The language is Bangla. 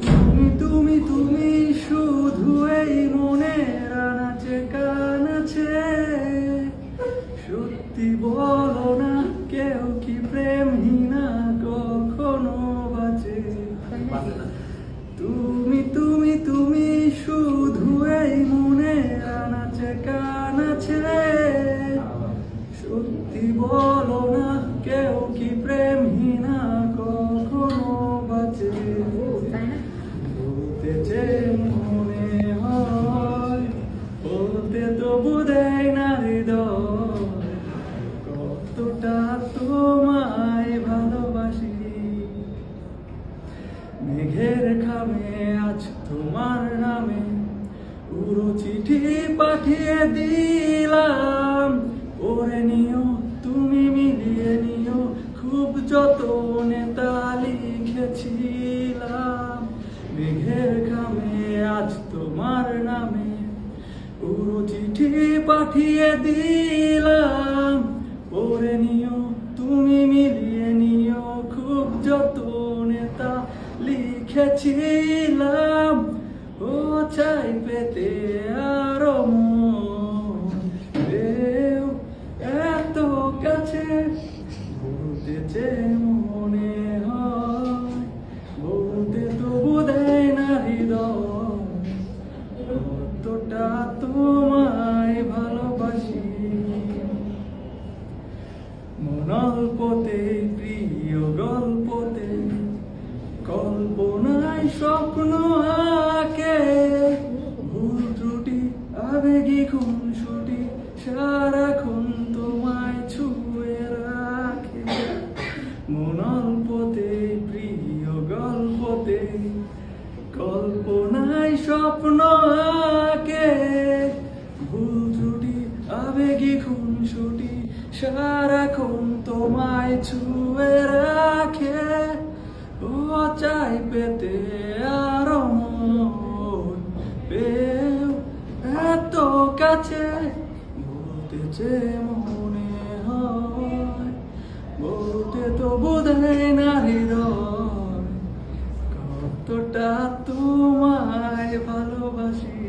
তুমি তুমি তুমি শুধু এই মনের আনাচে কানাচে, সত্যি বলো না কেউ কি প্রেমহীনা কখনো বাঁচে? তুমি তুমি তুমি শুধু এই মনের আনাচে কানাচে, সত্যি বলো না কেউ কি প্রেমহীনা কখনো বাঁচে? বলতে যে মনে হয় বলতে তবু দেয় না হৃদয়, কতটা তোমায় ভালোবাসি। মেঘের খামে আজ তোমার নামে পুরো চিঠি পাঠিয়ে দিলাম, পড়ে নিও তুমি মিলিয়ে নিও, খুব যতনে তা লিখেছিলাম। মেঘের খামে আজ তোমার নামে পুরো চিঠি পাঠিয়ে দিলাম, পড়ে নিও তুমি মিলিয়ে নিও, খুব যতনে তা লিখেছিলাম। ও চাই পেতে আরো মন পেও এত কাছে, বলতে যে মনে হয় বলতে তবু দেয় না হৃদয়, কতটা তোমায় ভালোবাসি। মনল্পতে প্রিয় গল্পতে কল্পনায় স্বপ্ন আঁকে, ভুল ত্রুটি আবেগী খুনসুটি সারাক্ষণ তোমায় ছুঁয়ে রাখে। মনল্পতে প্রিয় গল্পতে কল্পনায় স্বপ্ন আঁকে, ভুল ত্রুটি আবেগী খুনসুটি সারাক্ষণ তোমায় ছুঁয়ে রাখে। ও চাই পেতে আরো মন পেও এত কাছে, বলতে যে মনে হয় বলতে তো বোধহয় না হৃদয়, কতটা তোমায় ভালোবাসি।